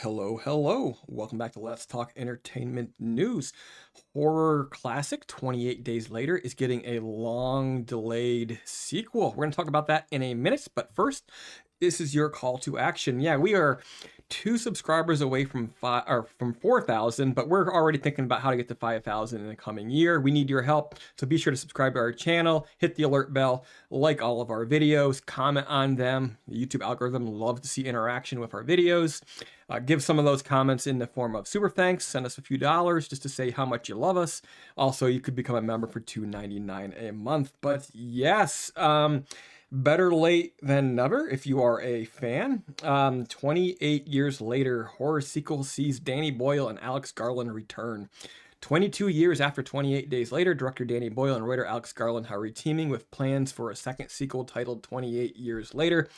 Hello, hello. Welcome back to Let's Talk Entertainment News. Horror classic 28 Days Later is getting a long delayed sequel. We're going to talk about that in a minute, but first, this is your call to action. Yeah, we are 2 subscribers away from 4,000, but we're already thinking about how to get to 5,000 in the coming year. We need your help, so be sure to subscribe to our channel, hit the alert bell, like all of our videos, comment on them. The YouTube algorithm loves to see interaction with our videos. Give some of those comments in the form of super thanks. Send us a few dollars just to say how much you love us. Also, you could become a member for $2.99 a month. But yes, better late than never if you are a fan. 28 years later, horror sequel sees Danny Boyle and Alex Garland return. 22 years after 28 Days Later, director Danny Boyle and writer Alex Garland are reteaming with plans for a second sequel titled 28 Years Later.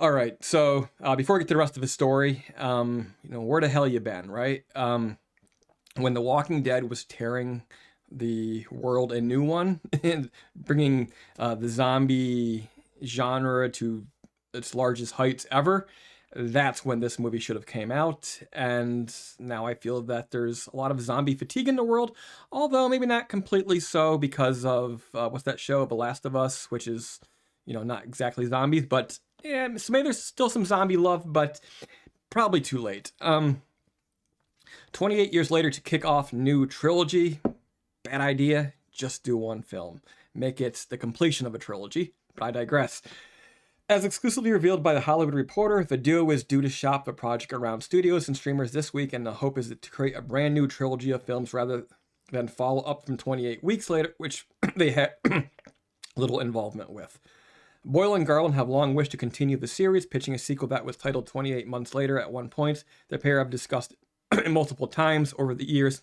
All right, so before we get to the rest of the story, where the hell you been, right? When The Walking Dead was tearing the world a new one and bringing the zombie genre to its largest heights ever, that's when this movie should have came out. And now I feel that there's a lot of zombie fatigue in the world, although maybe not completely so because of what's that show, The Last of Us, which is, not exactly zombies, but yeah, so maybe there's still some zombie love, but probably too late. 28 years later to kick off new trilogy. Bad idea. Just do one film. Make it the completion of a trilogy, but I digress. As exclusively revealed by The Hollywood Reporter, the duo is due to shop the project around studios and streamers this week, and the hope is to create a brand new trilogy of films rather than follow up from 28 weeks later, which they had little involvement with. Boyle and Garland have long wished to continue the series, pitching a sequel that was titled 28 Months Later at one point. The pair have discussed it multiple times over the years,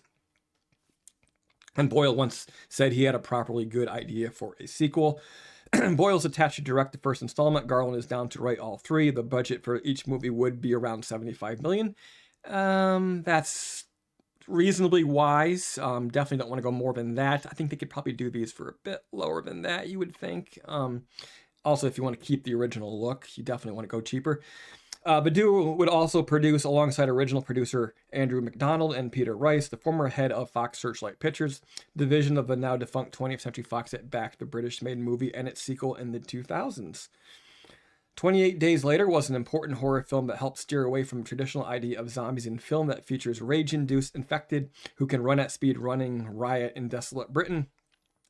and Boyle once said he had a properly good idea for a sequel. Boyle's attached to direct the first installment. Garland is down to write all three. The budget for each movie would be around $75 million. That's reasonably wise. Definitely don't want to go more than that. I think they could probably do these for a bit lower than that, you would think. Also, if you want to keep the original look, you definitely want to go cheaper. The duo would also produce alongside original producer Andrew McDonald and Peter Rice, the former head of Fox Searchlight Pictures, division of the now defunct 20th Century Fox that backed the British-made movie and its sequel in the 2000s. 28 Days Later was an important horror film that helped steer away from the traditional idea of zombies in film that features rage-induced infected who can run at speed running riot in desolate Britain.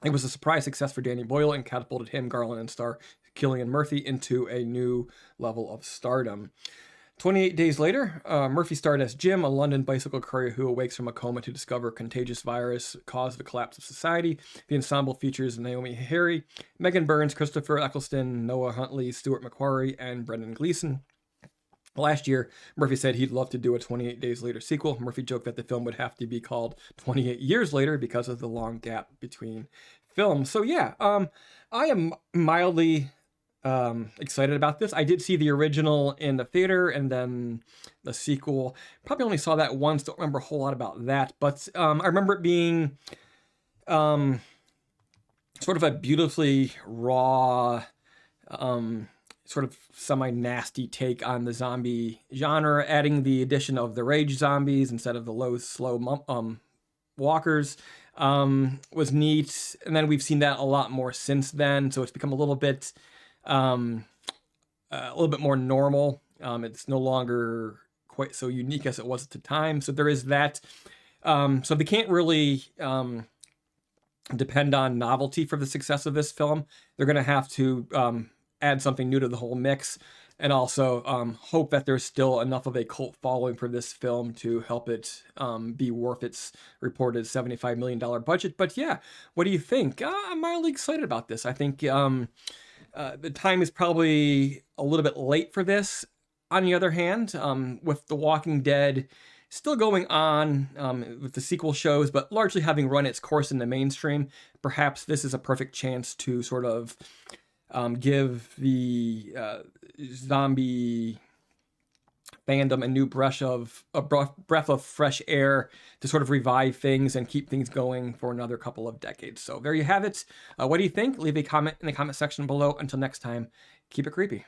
It was a surprise success for Danny Boyle and catapulted him, Garland, and star Cillian Murphy into a new level of stardom. 28 Days Later, Murphy starred as Jim, a London bicycle courier who awakes from a coma to discover a contagious virus caused the collapse of society. The ensemble features Naomi Harry, Megan Burns, Christopher Eccleston, Noah Huntley, Stuart McQuarrie, and Brendan Gleeson. Last year, Murphy said he'd love to do a 28 Days Later sequel. Murphy joked that the film would have to be called 28 Years Later because of the long gap between films. So yeah, I am mildly excited about this. I did see the original in the theater and then the sequel. Probably only saw that once, don't remember a whole lot about that. But I remember it being sort of a beautifully raw, sort of semi-nasty take on the zombie genre, adding the addition of the rage zombies instead of the low, slow walkers was neat. And then we've seen that a lot more since then, so it's become a little bit more normal. It's no longer quite so unique as it was at the time, so there is that. So they can't really depend on novelty for the success of this film. They're going to have to add something new to the whole mix, and also hope that there's still enough of a cult following for this film to help it be worth its reported $75 million budget. But yeah, what do you think? I'm mildly excited about this. I think the time is probably a little bit late for this. On the other hand, with The Walking Dead still going on with the sequel shows, but largely having run its course in the mainstream, perhaps this is a perfect chance to sort of give the zombie fandom a new breath of fresh air to sort of revive things and keep things going for another couple of decades. So there you have it. What do you think? Leave a comment in the comment section below. Until next time, keep it creepy.